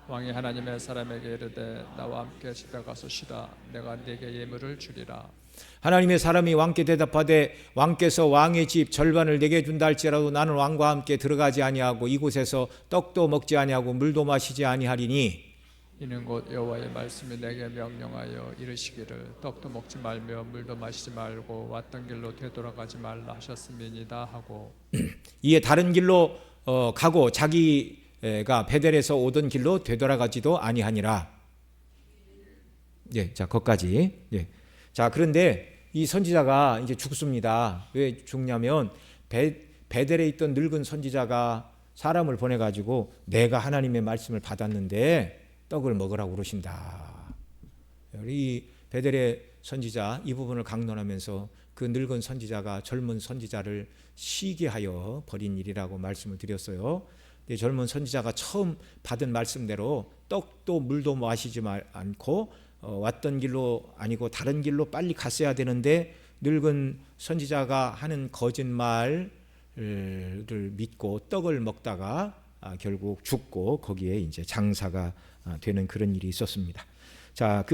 왕이 하나님의 사람에게 이르되 나와 함께 집에 가서 쉬라. 내가 네게 예물을 주리라. 하나님의 사람이 왕께 대답하되 왕께서 왕의 집 절반을 내게 준다 할지라도 나는 왕과 함께 들어가지 아니하고 이곳에서 떡도 먹지 아니하고 물도 마시지 아니하리니 이는 곧 여호와의 말씀이 내게 명령하여 이르시기를 떡도 먹지 말며 물도 마시지 말고 왔던 길로 되돌아가지 말라 하셨음이니이다 하고 이에 다른 길로 가고 자기가 베델에서 오던 길로 되돌아가지도 아니하니라. 예, 자 거기까지. 예. 자 그런데 이 선지자가 이제 죽습니다. 왜 죽냐면 베델에 있던 늙은 선지자가 사람을 보내가지고 내가 하나님의 말씀을 받았는데 떡을 먹으라고 그러신다. 우리 베델의 선지자 이 부분을 강론하면서 그 늙은 선지자가 젊은 선지자를 쉬게 하여 버린 일이라고 말씀을 드렸어요. 젊은 선지자가 처음 받은 말씀대로 떡도 물도 마시지 않고 왔던 길로 아니고 다른 길로 빨리 갔어야 되는데 늙은 선지자가 하는 거짓말을 믿고 떡을 먹다가 결국 죽고 거기에 이제 장사가 되는 그런 일이 있었습니다. 자,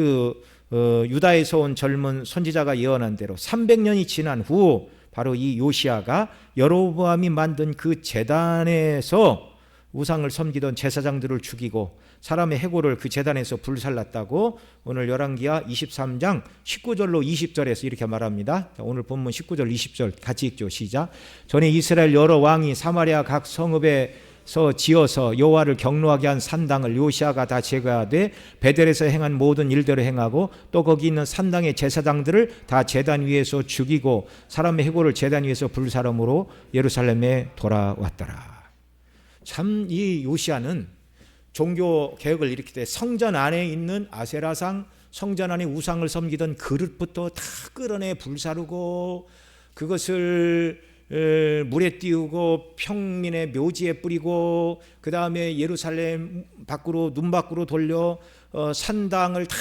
유다에서 온 젊은 선지자가 예언한 대로 300년이 지난 후 바로 이 요시아가 여로보암이 만든 그 제단에서 우상을 섬기던 제사장들을 죽이고 사람의 해골을 그 제단에서 불살랐다고 오늘 열왕기하 23장 19절로 20절에서 이렇게 말합니다. 자, 오늘 본문 19절 20절 같이 읽죠. 시작. 전에 이스라엘 여러 왕이 사마리아 각 성읍에 베델에서 지어서 여호와를 경노하게 한 산당을 요시아가 다 제거하되 베델에서 행한 모든 일대로 행하고 또 거기 있는 산당의 제사장들을 다 제단 위에서 죽이고 사람의 해골을 제단 위에서 불사름으로 예루살렘에 돌아왔더라. 참 이 요시아는 종교 개혁을 일으킬 때 성전 안에 있는 아세라상, 성전 안에 우상을 섬기던 그릇부터 다 끌어내 불사르고 그것을 물에 띄우고 평민의 묘지에 뿌리고 그 다음에 예루살렘 밖으로 눈 밖으로 돌려 산당을 다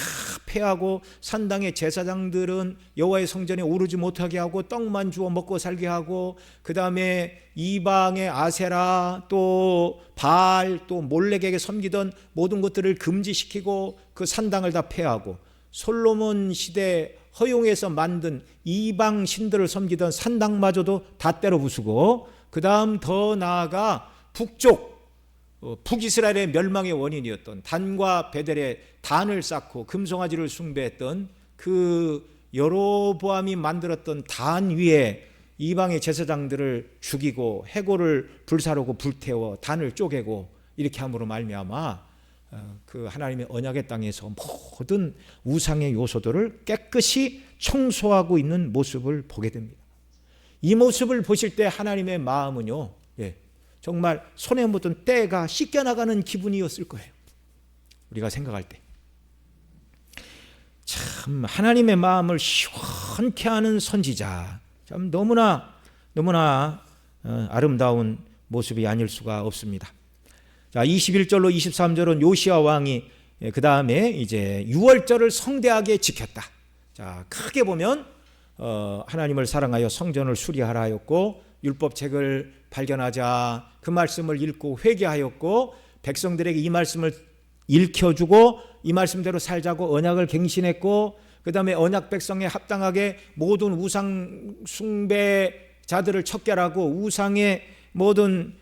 폐하고 산당의 제사장들은 여호와의 성전에 오르지 못하게 하고 떡만 주워 먹고 살게 하고 그 다음에 이방의 아세라 또 바알 또 몰렉에게 섬기던 모든 것들을 금지시키고 그 산당을 다 폐하고 솔로몬 시대 허용해서 만든 이방 신들을 섬기던 산당마저도 다 때려 부수고 그 다음 더 나아가 북이스라엘의 멸망의 원인이었던 단과 베델에 단을 쌓고 금송아지를 숭배했던 그 여로보암이 만들었던 단 위에 이방의 제사장들을 죽이고 해골을 불사르고 불태워 단을 쪼개고 이렇게 함으로 말미암아 그 하나님의 언약의 땅에서 모든 우상의 요소들을 깨끗이 청소하고 있는 모습을 보게 됩니다. 이 모습을 보실 때 하나님의 마음은요, 정말 손에 묻은 때가 씻겨나가는 기분이었을 거예요. 우리가 생각할 때. 참 하나님의 마음을 시원케 하는 선지자, 참 너무나 아름다운 모습이 아닐 수가 없습니다. 자, 21절로 23절은 요시아 왕이 그 다음에 이제 유월절을 성대하게 지켰다. 자, 크게 보면 하나님을 사랑하여 성전을 수리하라 하였고 율법책을 발견하자 그 말씀을 읽고 회개하였고 백성들에게 이 말씀을 읽혀주고 이 말씀대로 살자고 언약을 갱신했고 그 다음에 언약 백성에 합당하게 모든 우상 숭배자들을 척결하고 우상의 모든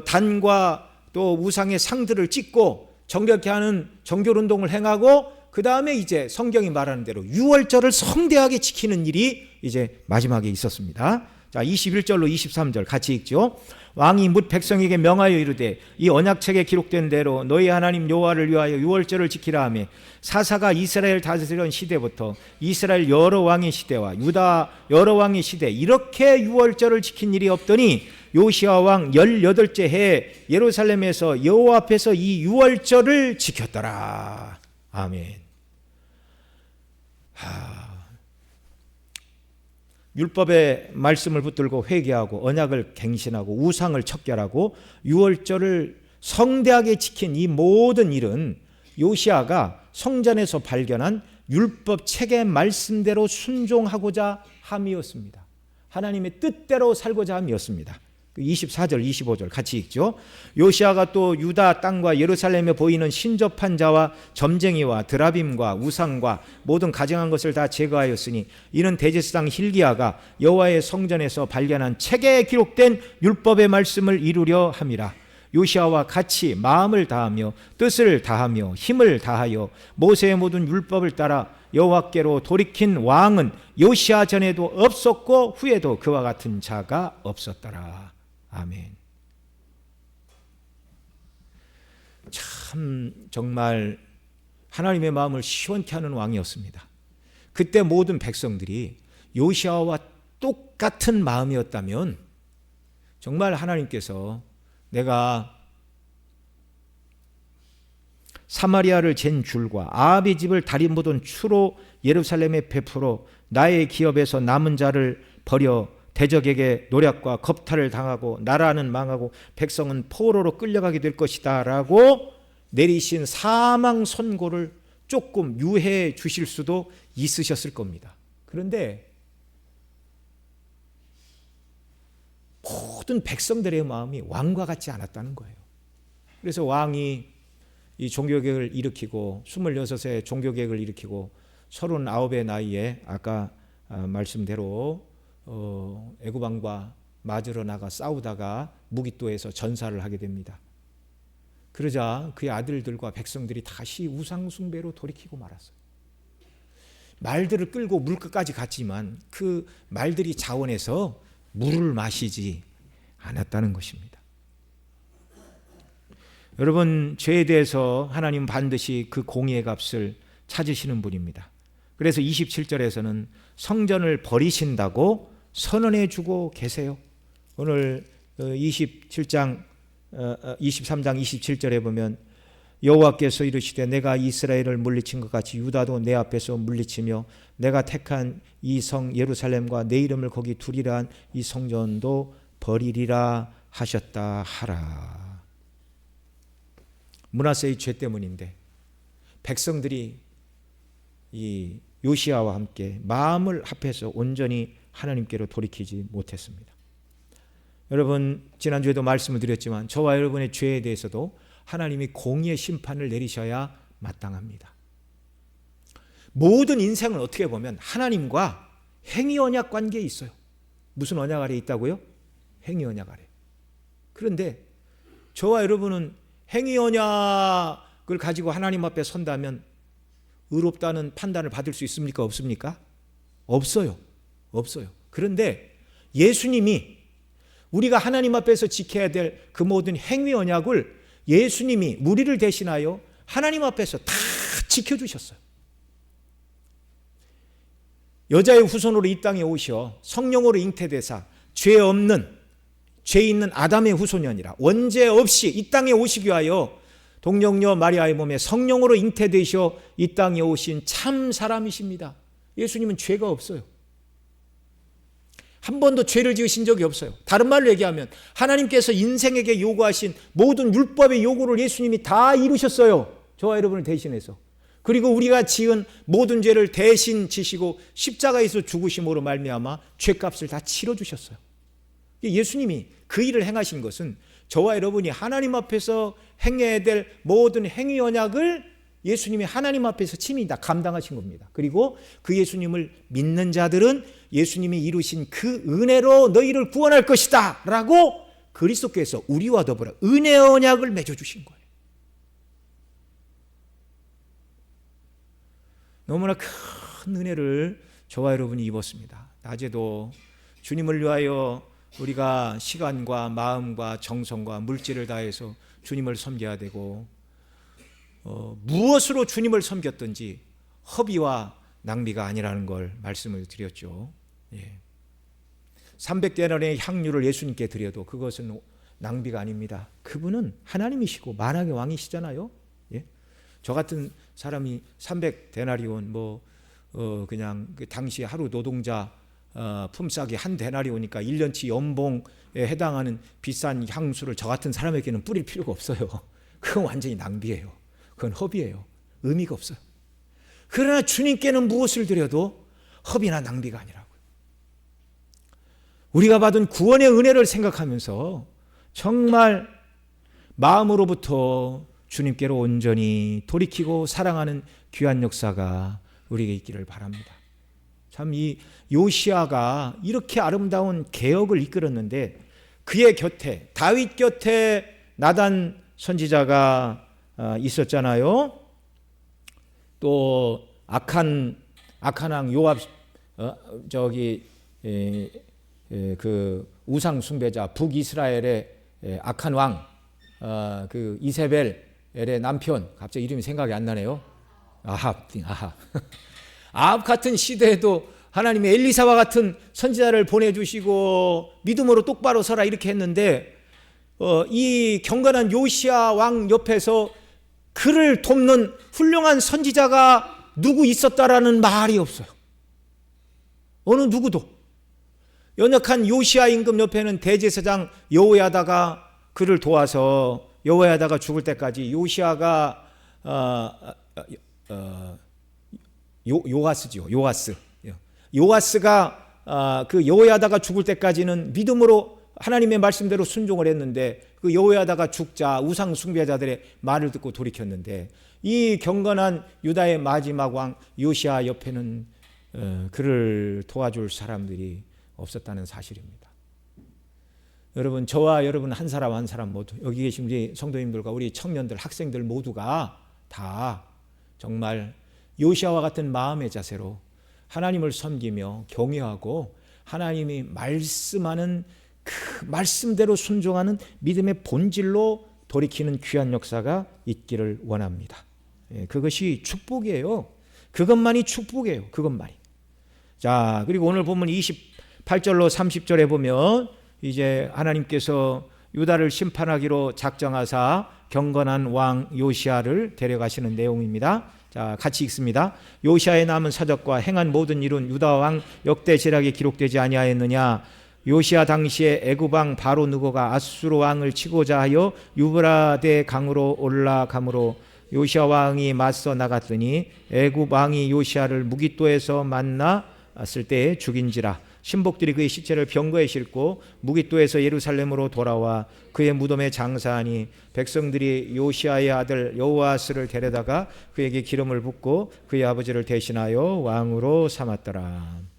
단과 또 우상의 상들을 찢고 정결케 하는 정결운동을 행하고 그 다음에 이제 성경이 말하는 대로 유월절을 성대하게 지키는 일이 이제 마지막에 있었습니다. 자, 21절로 23절 같이 읽죠. 왕이 뭇 백성에게 명하여 이르되 이 언약책에 기록된 대로 너희 하나님 여호와를 위하여 유월절을 지키라 하며 사사가 이스라엘 다스리던 시대부터 이스라엘 여러 왕의 시대와 유다 여러 왕의 시대 이렇게 유월절을 지킨 일이 없더니 요시아 왕 18째 해에 예루살렘에서 여호와 앞에서 이 유월절을 지켰더라. 아멘. 율법의 말씀을 붙들고 회개하고 언약을 갱신하고 우상을 척결하고 유월절을 성대하게 지킨 이 모든 일은 요시아가 성전에서 발견한 율법 책의 말씀대로 순종하고자 함이었습니다. 하나님의 뜻대로 살고자 함이었습니다. 24절 25절 같이 읽죠. 요시아가 또 유다 땅과 예루살렘에 보이는 신접한 자와 점쟁이와 드라빔과 우상과 모든 가증한 것을 다 제거하였으니 이는 대제사장 hil기야가 여호와의 성전에서 발견한 책에 기록된 율법의 말씀을 이루려 함이라. 요시아와 같이 마음을 다하며 뜻을 다하며 힘을 다하여 모세의 모든 율법을 따라 여호와께로 돌이킨 왕은 요시아 전에도 없었고 후에도 그와 같은 자가 없었더라. 아멘. 참 정말 하나님의 마음을 시원케 하는 왕이었습니다. 그때 모든 백성들이 요시아와 똑같은 마음이었다면 정말 하나님께서 내가 사마리아를 잰 줄과 아합의 집을 다리 묻은 추로 예루살렘에 베풀어 나의 기업에서 남은 자를 버려 대적에게 노략과 겁탈을 당하고 나라는 망하고 백성은 포로로 끌려가게 될 것이다 라고 내리신 사망 선고를 조금 유해해 주실 수도 있으셨을 겁니다. 그런데 모든 백성들의 마음이 왕과 같지 않았다는 거예요. 그래서 왕이 이 종교개혁을 일으키고 26세 종교개혁을 일으키고 39의 나이에 아까 말씀대로 애굽 왕과 맞으러 나가 싸우다가 무기또에서 전사를 하게 됩니다. 그러자 그의 아들들과 백성들이 다시 우상 숭배로 돌이키고 말았어요. 말들을 끌고 물가까지 갔지만 그 말들이 자원해서 물을 마시지 않았다는 것입니다. 여러분, 죄에 대해서 하나님은 반드시 그 공의의 값을 찾으시는 분입니다. 그래서 27절에서는 성전을 버리신다고 선언해 주고 계세요. 오늘 23장 27절에 보면 여호와께서 이르시되 내가 이스라엘을 물리친 것 같이 유다도 내 앞에서 물리치며 내가 택한 이 성 예루살렘과 내 이름을 거기 두리라 한 이 성전도 버리리라 하셨다 하라. 므낫세의 죄 때문인데 백성들이 이 요시야와 함께 마음을 합해서 온전히 하나님께로 돌이키지 못했습니다. 여러분, 지난주에도 말씀을 드렸지만 저와 여러분의 죄에 대해서도 하나님이 공의의 심판을 내리셔야 마땅합니다. 모든 인생은 어떻게 보면 하나님과 행위 언약 관계에 있어요. 무슨 언약 아래 있다고요? 행위 언약 아래. 그런데 저와 여러분은 행위 언약을 가지고 하나님 앞에 선다면 의롭다는 판단을 받을 수 있습니까? 없습니까? 없어요. 없어요. 그런데 예수님이 우리가 하나님 앞에서 지켜야 될 그 모든 행위 언약을 예수님이 우리를 대신하여 하나님 앞에서 다 지켜주셨어요. 여자의 후손으로 이 땅에 오셔 성령으로 잉태되사 죄 있는 아담의 후손이 아니라 원죄 없이 이 땅에 오시기 위하여 동정녀 마리아의 몸에 성령으로 잉태되셔 이 땅에 오신 참 사람이십니다. 예수님은 죄가 없어요. 한 번도 죄를 지으신 적이 없어요. 다른 말로 얘기하면 하나님께서 인생에게 요구하신 모든 율법의 요구를 예수님이 다 이루셨어요. 저와 여러분을 대신해서. 그리고 우리가 지은 모든 죄를 대신 지시고 십자가에서 죽으심으로 말미암아 죄값을 다 치러주셨어요. 예수님이 그 일을 행하신 것은 저와 여러분이 하나님 앞에서 행해야 될 모든 행위 언약을 예수님이 하나님 앞에서 친히 다 감당하신 겁니다. 그리고 그 예수님을 믿는 자들은 예수님이 이루신 그 은혜로 너희를 구원할 것이다 라고 그리스도께서 우리와 더불어 은혜의 언약을 맺어주신 거예요. 너무나 큰 은혜를 저와 여러분이 입었습니다. 낮에도 주님을 위하여 우리가 시간과 마음과 정성과 물질을 다해서 주님을 섬겨야 되고 무엇으로 주님을 섬겼든지 허비와 낭비가 아니라는 걸 말씀을 드렸죠. 300데나리온의 향유를 예수님께 드려도 그것은 낭비가 아닙니다. 그분은 하나님이시고 만왕의 왕이시잖아요. 저 같은 사람이 300데나리온 그냥 그 당시 하루 노동자 품삯이 한 데나리온이니까 1년치 연봉에 해당하는 비싼 향수를 저 같은 사람에게는 뿌릴 필요가 없어요. 그건 완전히 낭비예요. 그건 허비예요. 의미가 없어요. 그러나 주님께는 무엇을 드려도 허비나 낭비가 아니라고요. 우리가 받은 구원의 은혜를 생각하면서 정말 마음으로부터 주님께로 온전히 돌이키고 사랑하는 귀한 역사가 우리에게 있기를 바랍니다. 참 이 요시야가 이렇게 아름다운 개혁을 이끌었는데 그의 곁에 다윗 곁에 나단 선지자가 있었잖아요. 또 악한 왕 요압 그 우상 숭배자 북이스라엘의 악한 왕 그 이세벨의 남편 갑자기 이름이 생각이 안 나네요. 아합 같은 시대에도 하나님이 엘리사와 같은 선지자를 보내주시고 믿음으로 똑바로 서라 이렇게 했는데 이 경건한 요시야 왕 옆에서 그를 돕는 훌륭한 선지자가 누구 있었다라는 말이 없어요. 어느 누구도. 연약한 요시야 임금 옆에는 대제사장 여호야다가 그를 도와서 여호야다가 죽을 때까지 요시야가 요아스가 그 여호야다가 죽을 때까지는 믿음으로 하나님의 말씀대로 순종을 했는데 그 여호야다가 죽자 우상 숭배자들의 말을 듣고 돌이켰는데 이 경건한 유다의 마지막 왕 요시야 옆에는 그를 도와줄 사람들이 없었다는 사실입니다. 여러분, 저와 여러분 한 사람 모두 여기 계신 우리 성도님들과 우리 청년들 학생들 모두가 다 정말 요시야와 같은 마음의 자세로 하나님을 섬기며 경외하고 하나님이 말씀하는 그 말씀대로 순종하는 믿음의 본질로 돌이키는 귀한 역사가 있기를 원합니다. 그것이 축복이에요. 그것만이 축복이에요. 그것만이. 자, 그리고 오늘 보면 28절로 30절에 보면 이제 하나님께서 유다를 심판하기로 작정하사 경건한 왕 요시야를 데려가시는 내용입니다. 자, 같이 읽습니다. 요시야의 남은 사적과 행한 모든 일은 유다 왕 역대 제락에 기록되지 아니하였느냐? 요시야 당시에 애굽 왕 바로 느고가 아수르 왕을 치고자 하여 유브라데 강으로 올라가므로 요시야 왕이 맞서 나갔더니 애굽 왕이 요시야를 무깃도에서 만났을 때에 죽인지라. 신복들이 그의 시체를 병거에 싣고 무깃도에서 예루살렘으로 돌아와 그의 무덤에 장사하니 백성들이 요시야의 아들 여호아스를 데려다가 그에게 기름을 붓고 그의 아버지를 대신하여 왕으로 삼았더라.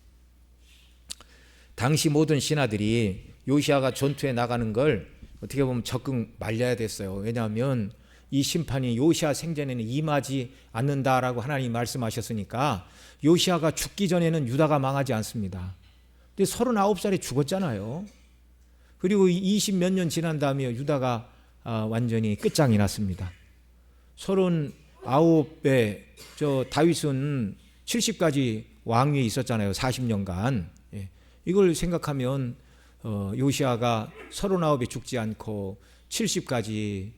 당시 모든 신하들이 요시야가 전투에 나가는 걸 어떻게 보면 적극 말려야 됐어요. 왜냐하면 이 심판이 요시야 생전에는 임하지 않는다라고 하나님이 말씀하셨으니까 요시야가 죽기 전에는 유다가 망하지 않습니다. 근데 39살에 죽었잖아요. 그리고 20 몇 년 지난 다음에 유다가 완전히 끝장이 났습니다. 39에 저 다윗은 70까지 왕위에 있었잖아요. 40년간. 이걸 생각하면 요시야가 39에 죽지 않고 70까지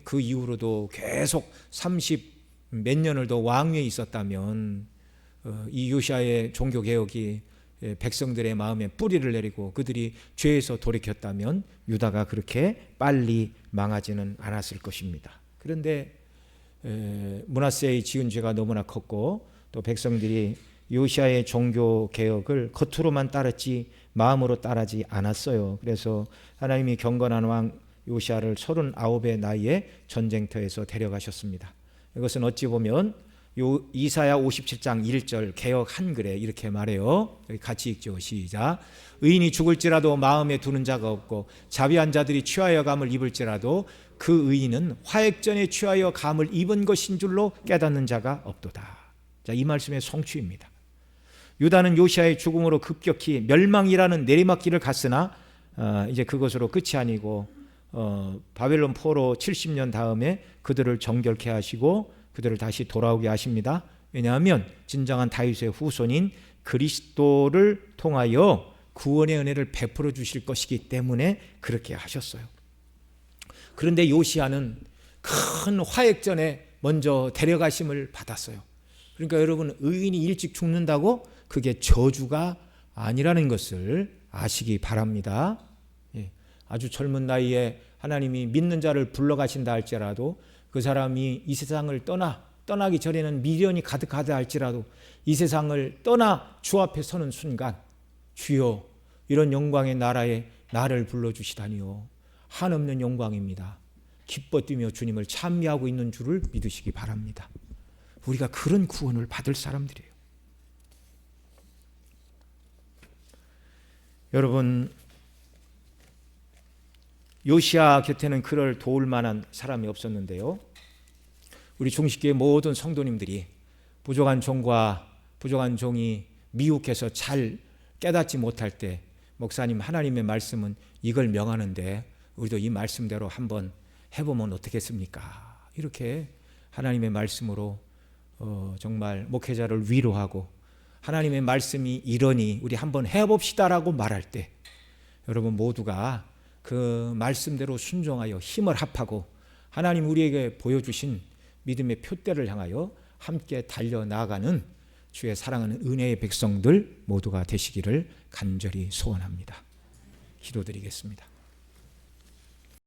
그 이후로도 계속 30 몇 년을 더 왕위에 있었다면 이 요시야의 종교개혁이 백성들의 마음에 뿌리를 내리고 그들이 죄에서 돌이켰다면 유다가 그렇게 빨리 망하지는 않았을 것입니다. 그런데 므낫세의 지은 죄가 너무나 컸고 또 백성들이 요시야의 종교개혁을 겉으로만 따랐지 마음으로 따르지 않았어요. 그래서 하나님이 경건한 왕 요시야를 39의 나이에 전쟁터에서 데려가셨습니다. 이것은 어찌 보면 이사야 57장 1절 개역 한글에 이렇게 말해요. 여기 같이 읽죠. 시작. 의인이 죽을지라도 마음에 두는 자가 없고 자비한 자들이 취하여 감을 입을지라도 그 의인은 화액전에 취하여 감을 입은 것인 줄로 깨닫는 자가 없도다. 자, 이 말씀의 성취입니다. 유다는 요시야의 죽음으로 급격히 멸망이라는 내리막길을 갔으나 이제 그것으로 끝이 아니고 바벨론 포로 70년 다음에 그들을 정결케 하시고 그들을 다시 돌아오게 하십니다. 왜냐하면 진정한 다윗의 후손인 그리스도를 통하여 구원의 은혜를 베풀어 주실 것이기 때문에 그렇게 하셨어요. 그런데 요시야는 큰 화액전에 먼저 데려가심을 받았어요. 그러니까 여러분, 의인이 일찍 죽는다고 그게 저주가 아니라는 것을 아시기 바랍니다. 아주 젊은 나이에 하나님이 믿는 자를 불러가신다 할지라도 그 사람이 이 세상을 떠나기 전에는 미련이 가득하다 할지라도 이 세상을 떠나 주 앞에 서는 순간 주여 이런 영광의 나라에 나를 불러주시다니요. 한없는 영광입니다. 기뻐 뛰며 주님을 찬미하고 있는 줄을 믿으시기 바랍니다. 우리가 그런 구원을 받을 사람들이에요. 여러분, 요시야 곁에는 그를 도울 만한 사람이 없었는데요. 우리 중식교회 모든 성도님들이 부족한 종과 부족한 종이 미혹해서 잘 깨닫지 못할 때 목사님, 하나님의 말씀은 이걸 명하는데 우리도 이 말씀대로 한번 해보면 어떻겠습니까? 이렇게 하나님의 말씀으로 정말 목회자를 위로하고 하나님의 말씀이 이러니 우리 한번 해봅시다라고 말할 때 여러분 모두가 그 말씀대로 순종하여 힘을 합하고 하나님 우리에게 보여주신 믿음의 표대를 향하여 함께 달려나가는 주의 사랑하는 은혜의 백성들 모두가 되시기를 간절히 소원합니다. 기도드리겠습니다.